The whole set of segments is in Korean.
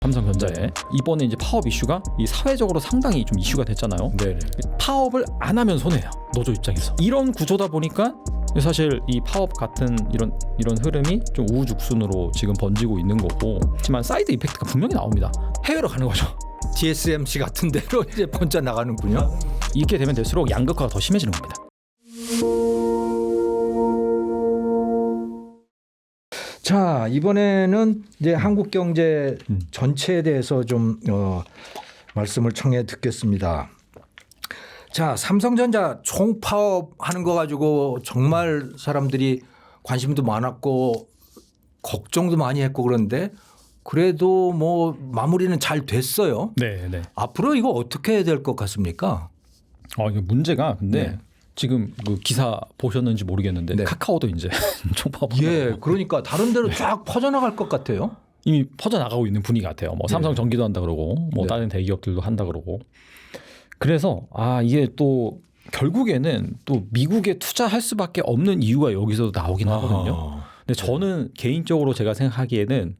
삼성전자에 이번에 이제 파업 이슈가 이 사회적으로 상당히 좀 이슈가 됐잖아요. 네네. 파업을 안 하면 손해예요. 노조 입장에서. 이런 구조다 보니까 사실 이 파업 같은 이런 흐름이 좀 우후죽순으로 지금 번지고 있는 거고, 하지만 사이드 이펙트가 분명히 나옵니다. 해외로 가는 거죠. TSMC 같은 데로 이제 번져 나가는군요. 이렇게 되면 될수록 양극화가 더 심해지는 겁니다. 자, 이번에는 이제 한국 경제 전체에 대해서 좀 말씀을 청해 듣겠습니다. 자, 삼성전자 총파업 하는 거 가지고 정말 사람들이 관심도 많았고 걱정도 많이 했고, 그런데 그래도 뭐 마무리는 잘 됐어요. 네. 앞으로 이거 어떻게 해야 될 것 같습니까? 이게 문제가 근데 네. 지금 그 기사 보셨는지 모르겠는데 네. 카카오도 이제 총파업. 예, 그러니까 다른 데로 쫙 퍼져나갈 것 같아요. 이미 퍼져나가고 있는 분위기 같아요. 뭐 삼성 전기도 한다 그러고 뭐 네. 다른 대기업들도 한다 그러고. 그래서 이게 또 결국에는 또 미국에 투자할 수밖에 없는 이유가 여기서도 나오긴 하거든요. 근데 저는 개인적으로 제가 생각하기에는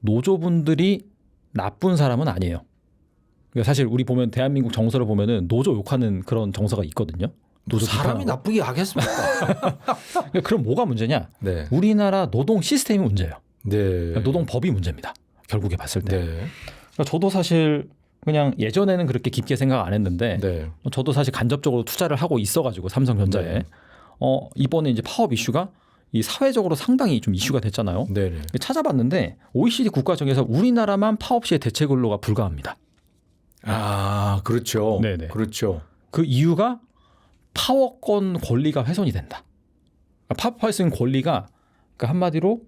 노조분들이 나쁜 사람은 아니에요. 그러니까 사실 우리 보면 대한민국 정서를 보면은 노조 욕하는 그런 정서가 있거든요. 노조 사람이 비판하고. 나쁘게 하겠습니까? 그러니까 그럼 뭐가 문제냐? 네. 우리나라 노동 시스템이 문제예요. 네. 그러니까 노동법이 문제입니다. 결국에 봤을 때. 네. 그러니까 저도 사실 그냥 예전에는 그렇게 깊게 생각 안 했는데 네. 저도 사실 간접적으로 투자를 하고 있어가지고 삼성전자에 네. 이번에 이제 파업 이슈가 이 사회적으로 상당히 좀 이슈가 됐잖아요. 네. 찾아봤는데 찾아봤는데 OECD 국가 중에서 우리나라만 파업 시에 대체 근로가 불가합니다. 그렇죠. 네네. 그렇죠. 그 이유가 파업권 권리가 훼손이 된다. 파업할 수 있는 권리가 그러니까 한마디로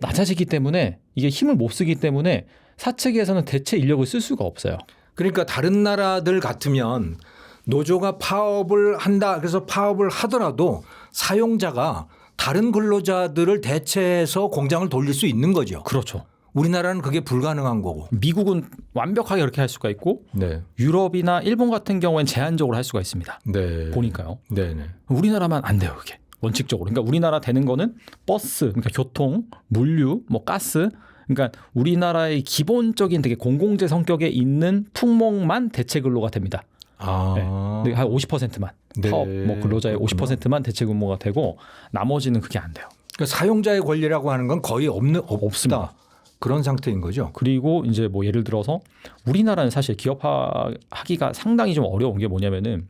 낮아지기 때문에 이게 힘을 못 쓰기 때문에 사측에서는 대체 인력을 쓸 수가 없어요. 그러니까 다른 나라들 같으면 노조가 파업을 한다. 그래서 파업을 하더라도 사용자가 다른 근로자들을 대체해서 공장을 돌릴 수 있는 거죠. 그렇죠. 우리나라는 그게 불가능한 거고. 미국은 완벽하게 그렇게 할 수가 있고 네. 유럽이나 일본 같은 경우엔 제한적으로 할 수가 있습니다. 네. 보니까요. 네네. 우리나라만 안 돼요, 그게. 원칙적으로. 그러니까 우리나라 되는 거는 버스, 그러니까 교통, 물류, 뭐 가스, 그러니까 우리나라의 기본적인 되게 공공재 성격에 있는 품목만 대체 근로가 됩니다. 네. 한 50%만. 네. 파업 뭐 근로자의 그렇구나. 50%만 대체 근무가 되고 나머지는 그게 안 돼요. 그러니까 사용자의 권리라고 하는 건 거의 없습니다. 그런 상태인 거죠. 그리고 이제 뭐 예를 들어서 우리나라는 사실 기업하기가 상당히 좀 어려운 게 뭐냐면은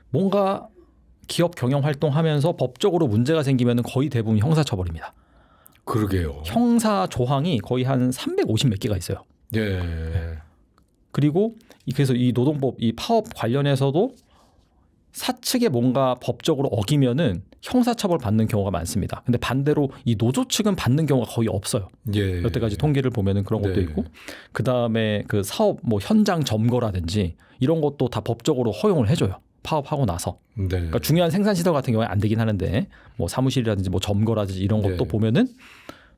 뭔가 기업 경영 활동하면서 법적으로 문제가 생기면은 거의 대부분 형사처벌입니다. 그러게요. 형사 조항이 거의 한 350 몇 개가 있어요. 네. 그리고 그래서 이 노동법 이 파업 관련해서도 사측에 뭔가 법적으로 어기면은 형사처벌 받는 경우가 많습니다. 근데 반대로 이 노조 측은 받는 경우가 거의 없어요. 예. 여태까지 통계를 보면은 그런 것도 네. 있고, 그 다음에 그 사업 뭐 현장 점거라든지 이런 것도 다 법적으로 허용을 해줘요. 파업하고 나서. 네. 그러니까 중요한 생산 시설 같은 경우에 안 되긴 하는데 뭐 사무실이라든지 뭐 점거라든지 이런 것도 네. 보면은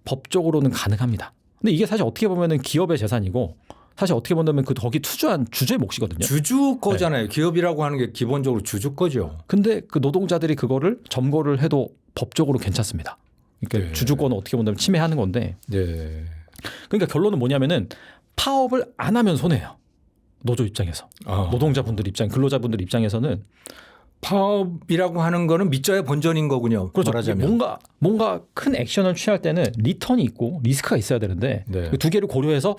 법적으로는 가능합니다. 근데 이게 사실 어떻게 보면은 기업의 재산이고 사실 어떻게 보면 그 거기 투자한 주주의 몫이거든요. 주주 거잖아요. 기업이라고 하는 게 기본적으로 주주 거죠. 근데 그 노동자들이 그거를 점거를 해도 법적으로 괜찮습니다. 그러니까 네. 주주권을 어떻게 보면 침해하는 건데. 네. 그러니까 결론은 뭐냐면은 파업을 안 하면 손해예요. 노조 입장에서. 노동자분들 입장, 근로자분들 입장에서는 파업이라고 하는 거는 밑져야 본전인 거군요. 그렇죠. 말하자면. 뭔가 큰 액션을 취할 때는 리턴이 있고 리스크가 있어야 되는데 네. 두 개를 고려해서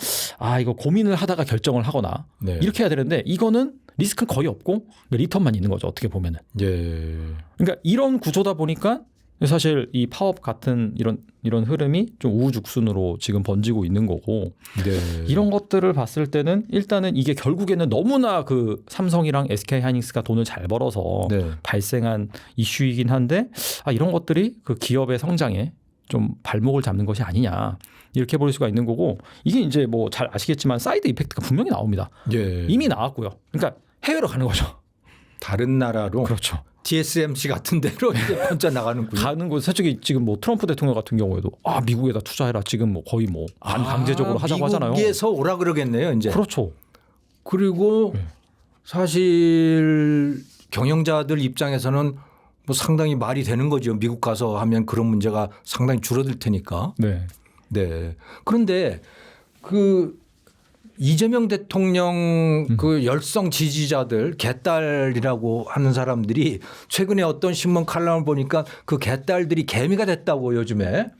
이거 고민을 하다가 결정을 하거나 네. 이렇게 해야 되는데 이거는 리스크는 거의 없고 리턴만 있는 거죠. 어떻게 보면은. 예. 그러니까 이런 구조다 보니까 사실 이 파업 같은 이런 흐름이 좀 우후죽순으로 지금 번지고 있는 거고, 네. 이런 것들을 봤을 때는 일단은 이게 결국에는 너무나 그 삼성이랑 SK하이닉스가 돈을 잘 벌어서 네. 발생한 이슈이긴 한데 이런 것들이 그 기업의 성장에 좀 발목을 잡는 것이 아니냐 이렇게 볼 수가 있는 거고, 이게 이제 뭐 잘 아시겠지만 사이드 이펙트가 분명히 나옵니다. 예. 이미 나왔고요. 그러니까 해외로 가는 거죠. 다른 나라로 그렇죠. TSMC 같은 데로 이제 번져 나가는군요. 가는 곳 솔직히 지금 뭐 트럼프 대통령 같은 경우에도 미국에다 투자해라 지금 뭐 거의 뭐 반강제적으로 하자고 하잖아요. 미국에서 오라 그러겠네요, 이제. 그렇죠. 그리고 사실 경영자들 입장에서는 뭐 상당히 말이 되는 거죠. 미국 가서 하면 그런 문제가 상당히 줄어들 테니까. 네. 네. 그런데 그 이재명 대통령 그 열성 지지자들 개딸이라고 하는 사람들이 최근에 어떤 신문 칼럼을 보니까 그 개딸들이 개미가 됐다고 요즘에.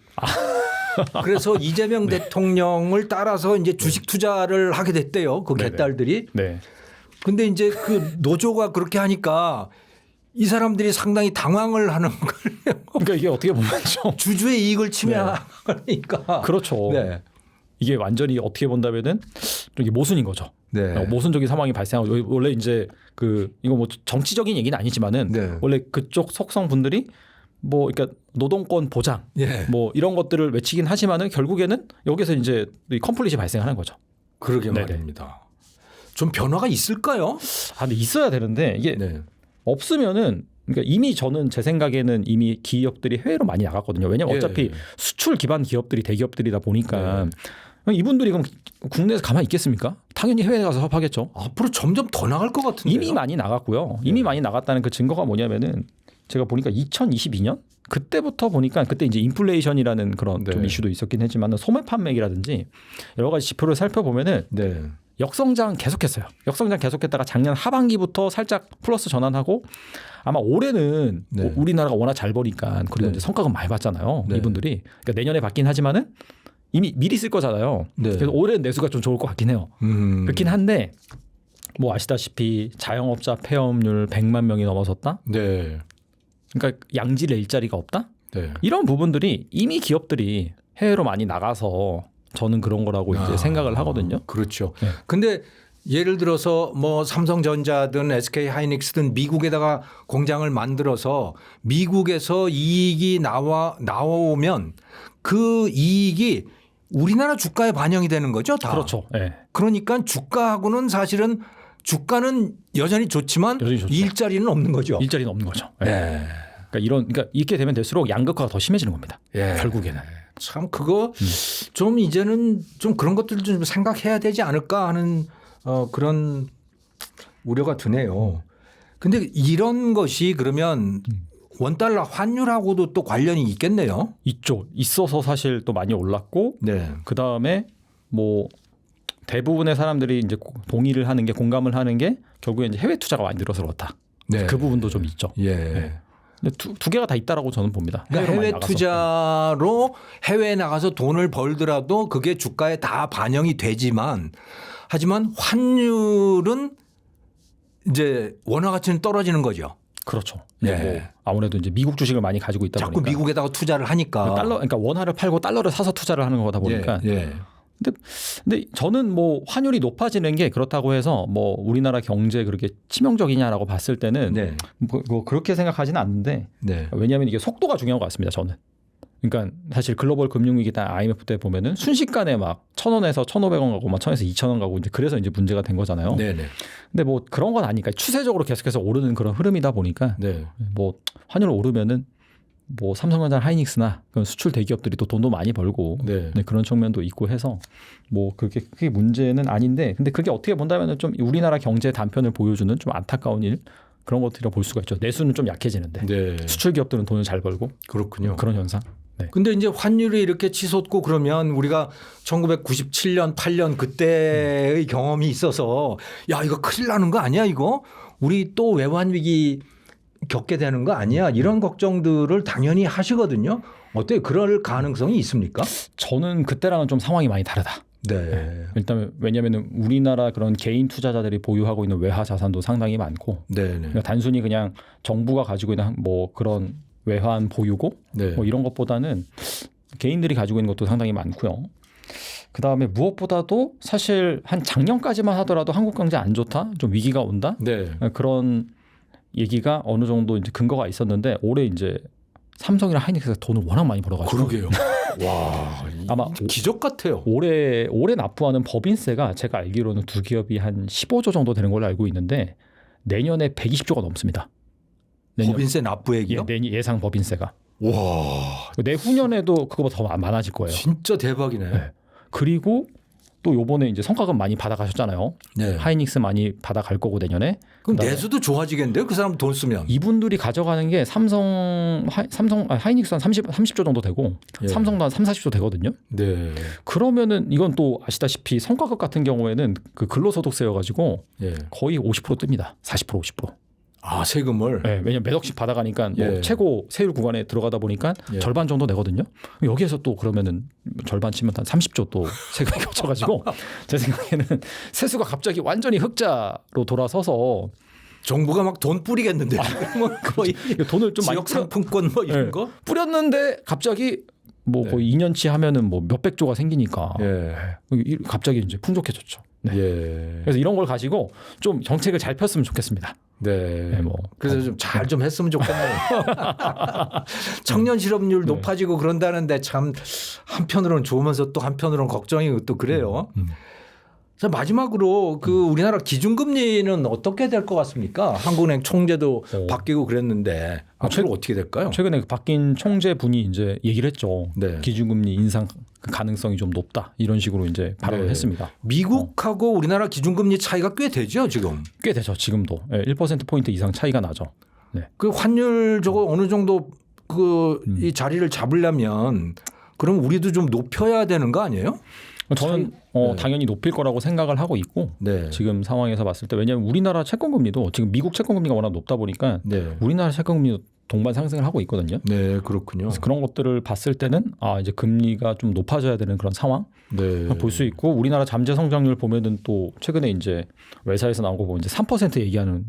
그래서 이재명 대통령을 따라서 이제 주식 투자를 하게 됐대요. 그 네네. 개딸들이. 네. 근데 이제 그 노조가 그렇게 하니까 이 사람들이 상당히 당황을 하는 거예요. 그러니까 이게 어떻게 보면 좀 주주의 이익을 침해하니까. 그렇죠. 네. 이게 완전히 어떻게 본다면은 이게 모순인 거죠. 네. 모순적인 상황이 발생하고 원래 이제 그 이거 뭐 정치적인 얘기는 아니지만은 네. 원래 그쪽 속성 분들이 뭐 그러니까 노동권 보장 예. 뭐 이런 것들을 외치긴 하지만은 결국에는 여기서 이제 이 컨플릿이 발생하는 거죠. 그러게 네네. 말입니다. 좀 변화가 있을까요? 아 근데 있어야 되는데 이게 네. 없으면은 그러니까 이미 저는 제 생각에는 이미 기업들이 해외로 많이 나갔거든요. 왜냐면 예. 어차피 수출 기반 기업들이 대기업들이다 보니까 이분들이 그럼 국내에서 가만히 있겠습니까? 당연히 해외에 가서 사업하겠죠. 앞으로 점점 더 나갈 것 같은데요. 이미 많이 나갔고요. 이미 많이 나갔다는 그 증거가 뭐냐면은 제가 보니까 2022년 그때부터 보니까 그때 이제 인플레이션이라는 그런 좀 네. 이슈도 있었긴 하지만 소매 판매기라든지 여러 가지 지표를 살펴보면은 네. 역성장 계속했어요. 역성장 계속했다가 작년 하반기부터 살짝 플러스 전환하고 아마 올해는 네. 뭐 우리나라가 워낙 잘 버니까 그리고 네. 이제 성과금 많이 봤잖아요. 네. 이분들이 그러니까 내년에 받긴 하지만은 이미 미리 쓸 거잖아요. 네. 그래서 올해는 내수가 좀 좋을 것 같긴 해요. 그렇긴 한데 뭐 아시다시피 자영업자 폐업률 100만 명이 넘어섰다. 네. 그러니까 양질의 일자리가 없다. 네. 이런 부분들이 이미 기업들이 해외로 많이 나가서 저는 그런 거라고 이제 생각을 하거든요. 그렇죠. 네. 근데 예를 들어서 뭐 삼성전자든 SK 하이닉스든 미국에다가 공장을 만들어서 미국에서 이익이 나오면 그 이익이 우리나라 주가에 반영이 되는 거죠, 다. 그렇죠. 예. 그러니까 주가하고는 사실은 주가는 여전히 좋지만 여전히 좋죠. 일자리는 없는 거죠. 일자리는 없는 거죠. 예. 네. 그러니까 이렇게 되면 될수록 양극화가 더 심해지는 겁니다. 예. 결국에는. 참 그거 좀 이제는 좀 그런 것들도 좀 생각해야 되지 않을까 하는 그런 우려가 드네요. 근데 이런 것이 그러면 원달러 환율하고도 또 관련이 있겠네요. 있어서 사실 또 많이 올랐고 네. 그 다음에 뭐 대부분의 사람들이 이제 동의를 하는 게 공감을 하는 게 결국에 이제 해외 투자가 많이 늘어서 그렇다. 네. 그 부분도 좀 있죠. 예. 네. 근데 두 개가 다 있다라고 저는 봅니다. 그러니까 해외로 많이 해외 나가서. 투자로 해외에 나가서 돈을 벌더라도 그게 주가에 다 반영이 되지만 하지만 환율은 이제 원화 가치는 떨어지는 거죠. 그렇죠. 네. 뭐 아무래도 이제 미국 주식을 많이 가지고 있다 자꾸 보니까 미국에다가 투자를 하니까. 그러니까 원화를 팔고 달러를 사서 투자를 하는 거다 보니까. 예, 예. 근데 저는 뭐 환율이 높아지는 게 그렇다고 해서 뭐 우리나라 경제 그렇게 치명적이냐라고 봤을 때는 네. 뭐 그렇게 생각하지는 않는데 네. 왜냐하면 이게 속도가 중요한 것 같습니다. 저는. 그러니까 사실 글로벌 금융위기 때 IMF 때 보면은 순식간에 막 1,000원에서 1,500원 가고 막 1,000원에서 2,000원 가고 이제 그래서 이제 문제가 된 거잖아요. 네네. 근데 뭐 그런 건 아니니까 추세적으로 계속해서 오르는 그런 흐름이다 보니까 네. 뭐 환율 오르면은 뭐 삼성전자, 하이닉스나 그런 수출 대기업들이 또 돈도 많이 벌고 네. 네, 그런 측면도 있고 해서 뭐 그게 크게 문제는 아닌데 근데 그게 어떻게 본다면은 좀 우리나라 경제 단편을 보여주는 좀 안타까운 일 그런 것들이라 볼 수가 있죠. 내수는 좀 약해지는데 네. 수출 기업들은 돈을 잘 벌고 그렇군요. 그런 현상. 네. 근데 이제 환율이 이렇게 치솟고 그러면 우리가 1997년, 8년 그때의 경험이 있어서 야, 이거 큰일 나는 거 아니야, 이거? 우리 또 외환 위기 겪게 되는 거 아니야? 이런 걱정들을 당연히 하시거든요. 어때요? 그럴 가능성이 있습니까? 저는 그때랑은 좀 상황이 많이 다르다. 네. 일단 왜냐하면 우리나라 그런 개인 투자자들이 보유하고 있는 외화 자산도 상당히 많고 네. 그러니까 단순히 그냥 정부가 가지고 있는 뭐 그런 외환 보유고 네. 뭐 이런 것보다는 개인들이 가지고 있는 것도 상당히 많고요. 그 다음에 무엇보다도 사실 한 작년까지만 하더라도 한국 경제 안 좋다, 좀 위기가 온다 네. 그런 얘기가 어느 정도 이제 근거가 있었는데 올해 이제 삼성이랑 하이닉스가 돈을 워낙 많이 벌어가지고 그러게요. 와, 아마 기적 같아요. 올해 납부하는 법인세가 제가 알기로는 두 기업이 한 15조 정도 되는 걸로 알고 있는데 내년에 120조가 넘습니다. 법인세 납부액이요? 예상 법인세가. 와, 내후년에도 그거보다 더 많아질 거예요. 진짜 대박이네. 네. 그리고 또 요번에 이제 성과급 많이 받아가셨잖아요. 네. 하이닉스 많이 받아갈 거고 내년에. 그럼 그다음에 내수도 좋아지겠는데요? 그 사람 돈 쓰면. 이분들이 가져가는 게 하이닉스 한 30조 정도 되고 예. 삼성도 한 30, 40조 되거든요. 네. 그러면은 이건 또 아시다시피 성과급 같은 경우에는 그 근로소득세여가지고 예. 거의 50% 뜹니다. 40% 50%. 아, 세금을. 네, 왜냐면 몇 억씩 받아가니까 뭐 예. 최고 세율 구간에 들어가다 보니까 예. 절반 정도 내거든요. 여기에서 또 그러면은 절반 치면 한 30조 또 세금이 겹쳐가지고 제 생각에는 세수가 갑자기 완전히 흑자로 돌아서서 정부가 막 돈 뿌리겠는데. 뭐 거의 돈을 좀 많이 지역 상품권 뭐 이런 네. 거? 뿌렸는데 갑자기 뭐 네. 거의 2년치 하면은 뭐 몇백조가 생기니까 예. 갑자기 이제 풍족해졌죠. 네. 예. 그래서 이런 걸 가지고 좀 정책을 잘 폈으면 좋겠습니다. 네. 네, 뭐. 그래서 좀 잘 좀 했으면 좋겠네요. 청년 실업률 네. 높아지고 그런다는데 참 한편으로는 좋으면서 또 한편으로는 걱정이고 또 그래요. 자, 마지막으로 그 우리나라 기준금리는 어떻게 될 것 같습니까? 한국은행 총재도 바뀌고 그랬는데 앞으로 어떻게 될까요? 최근에 바뀐 총재분이 이제 얘기를 했죠. 네. 기준금리 인상 가능성이 좀 높다 이런 식으로 이제 발언을 네. 했습니다. 미국하고 우리나라 기준금리 차이가 꽤 되죠, 지금. 꽤 되죠. 지금도 1% 이상 차이가 나죠. 네. 그 환율 저거 어느 정도 그 이 자리를 잡으려면 그럼 우리도 좀 높여야 되는 거 아니에요? 저는 네. 당연히 높일 거라고 생각을 하고 있고 네. 지금 상황에서 봤을 때 왜냐하면 우리나라 채권금리도 지금 미국 채권금리가 워낙 높다 보니까 네. 우리나라 채권금리도 동반 상승을 하고 있거든요. 네, 그렇군요. 그래서 그런 것들을 봤을 때는 이제 금리가 좀 높아져야 되는 그런 상황 네. 볼 수 있고 우리나라 잠재 성장률 보면은 또 최근에 이제 외사에서 나온 거 보면 이제 3% 얘기하는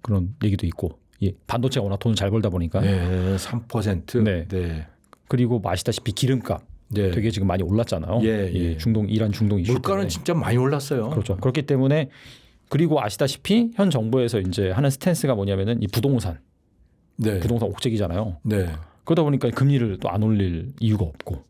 그런 얘기도 있고 반도체가 워낙 돈을 잘 벌다 보니까 네, 3%. 네. 네. 그리고 뭐 아시다시피 기름값 네. 되게 지금 많이 올랐잖아요. 예, 예. 이란 중동 이슈 물가는 때문에. 진짜 많이 올랐어요. 그렇죠. 그렇기 때문에 그리고 아시다시피 현 정부에서 이제 하는 스탠스가 뭐냐면은 이 부동산 네. 옥죄기잖아요. 네. 그러다 보니까 금리를 또 안 올릴 이유가 없고.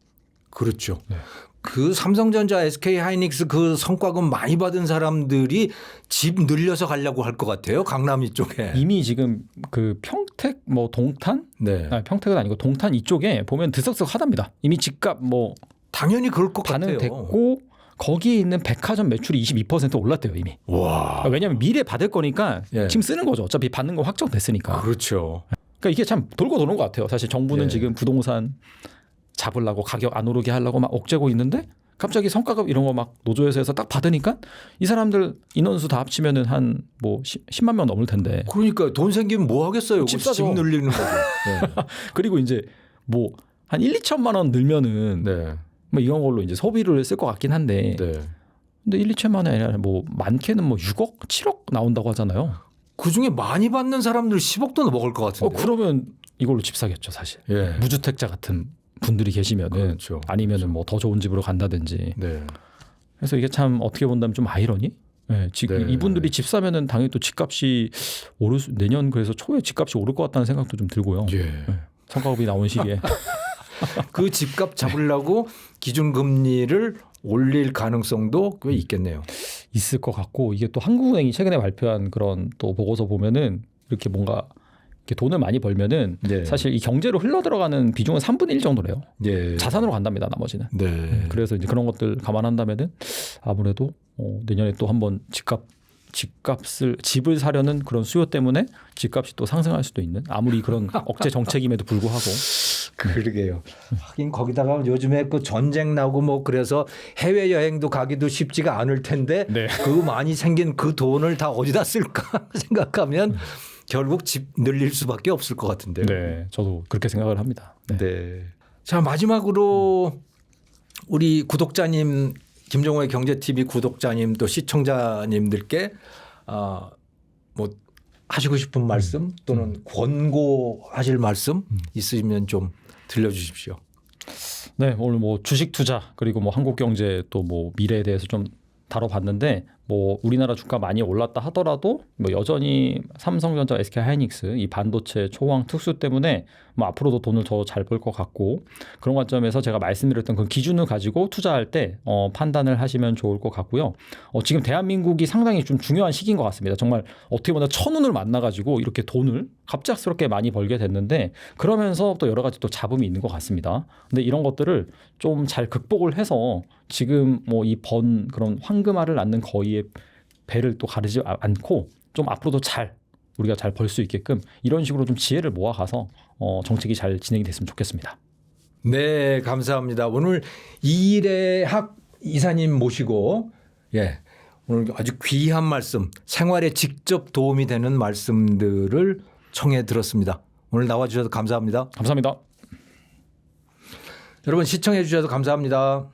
그렇죠. 네. 그 삼성전자, SK 하이닉스 그 성과금 많이 받은 사람들이 집 늘려서 가려고 할 것 같아요. 강남이 쪽에. 이미 지금 그 평택 뭐 동탄 네. 평택은 아니고 동탄 이쪽에 보면 들썩들썩하답니다. 이미 집값 뭐 당연히 그럴 것 같아요. 반응됐고 거기에 있는 백화점 매출이 22% 올랐대요 이미. 와. 왜냐하면 미래 받을 거니까 예. 지금 쓰는 거죠. 어차피 받는 거 확정됐으니까. 그렇죠. 그러니까 이게 참 돌고 도는 것 같아요. 사실 정부는 예. 지금 부동산 잡으려고 가격 안 오르게 하려고 막 억제고 있는데 갑자기 성과급 이런 거 막 노조에서 해서 딱 받으니까 이 사람들 인원수 다 합치면은 한 뭐 10만 명 넘을 텐데. 그러니까 돈 생기면 뭐 하겠어요. 집 집 사죠. 늘리는 거죠. 네. 그리고 이제 뭐 한 1, 2천만 원 늘면은 네. 뭐 이런 걸로 이제 소비를 쓸 것 같긴 한데. 네. 근데 1, 2천만 원이 아니라 뭐 많게는 뭐 6억, 7억 나온다고 하잖아요. 그 중에 많이 받는 사람들 10억도 넘어갈 것 같은데. 그러면 이걸로 집 사겠죠, 사실. 예. 무주택자 같은 분들이 계시면은 그렇죠. 아니면은 뭐 더 좋은 집으로 간다든지. 네. 그래서 이게 참 어떻게 본다면 좀 아이러니? 네, 지금 네. 이분들이 집 사면은 당연히 또 집값이 내년 그래서 초에 집값이 오를 것 같다는 생각도 좀 들고요. 예. 네, 성과급이 나온 시기에 그 집값 잡으려고 기준금리를 올릴 가능성도 꽤 있겠네요. 있을 것 같고 이게 또 한국은행이 최근에 발표한 그런 또 보고서 보면은 이렇게 뭔가 이렇게 돈을 많이 벌면은 네. 사실 이 경제로 흘러 들어가는 비중은 3분의 1 정도래요. 예. 자산으로 간답니다. 나머지는. 네. 그래서 이제 그런 것들 감안한다면은 아무래도 내년에 또 한번 집을 사려는 그런 수요 때문에 집값이 또 상승할 수도 있는 아무리 그런 억제 정책임에도 불구하고 그러게요. 하긴 거기다가 요즘에 그 전쟁 나고 뭐 그래서 해외 여행도 가기도 쉽지가 않을 텐데 네. 그 많이 생긴 그 돈을 다 어디다 쓸까 생각하면 결국 집 늘릴 수밖에 없을 것 같은데요. 네, 저도 그렇게 생각을 합니다. 네. 네. 자, 마지막으로 우리 구독자님 김종호의 경제TV 구독자님 또 시청자님들께 뭐 하시고 싶은 말씀 또는 권고하실 말씀 있으시면 좀 들려주십시오. 네, 오늘 뭐 주식 투자 그리고 뭐 한국 경제 또 뭐 미래에 대해서 좀 다뤄봤는데 뭐 우리나라 주가 많이 올랐다 하더라도 뭐 여전히 삼성전자, SK하이닉스 이 반도체 초황 특수 때문에 뭐 앞으로도 돈을 더 잘 벌 것 같고 그런 관점에서 제가 말씀드렸던 그 기준을 가지고 투자할 때 판단을 하시면 좋을 것 같고요. 지금 대한민국이 상당히 좀 중요한 시기인 것 같습니다. 정말 어떻게 보면 천운을 만나가지고 이렇게 돈을 갑작스럽게 많이 벌게 됐는데 그러면서 또 여러 가지 또 잡음이 있는 것 같습니다. 근데 이런 것들을 좀 잘 극복을 해서 지금 뭐 이 번 그런 황금알을 낳는 거위의 배를 또 가르지 않고 좀 앞으로도 우리가 잘 벌 수 있게끔 이런 식으로 좀 지혜를 모아가서 정책이 잘 진행이 됐으면 좋겠습니다. 네, 감사합니다. 오늘 이래학 이사님 모시고 오늘 아주 귀한 말씀, 생활에 직접 도움이 되는 말씀들을 청해 들었습니다. 오늘 나와주셔서 감사합니다. 감사합니다. 여러분 시청해 주셔서 감사합니다.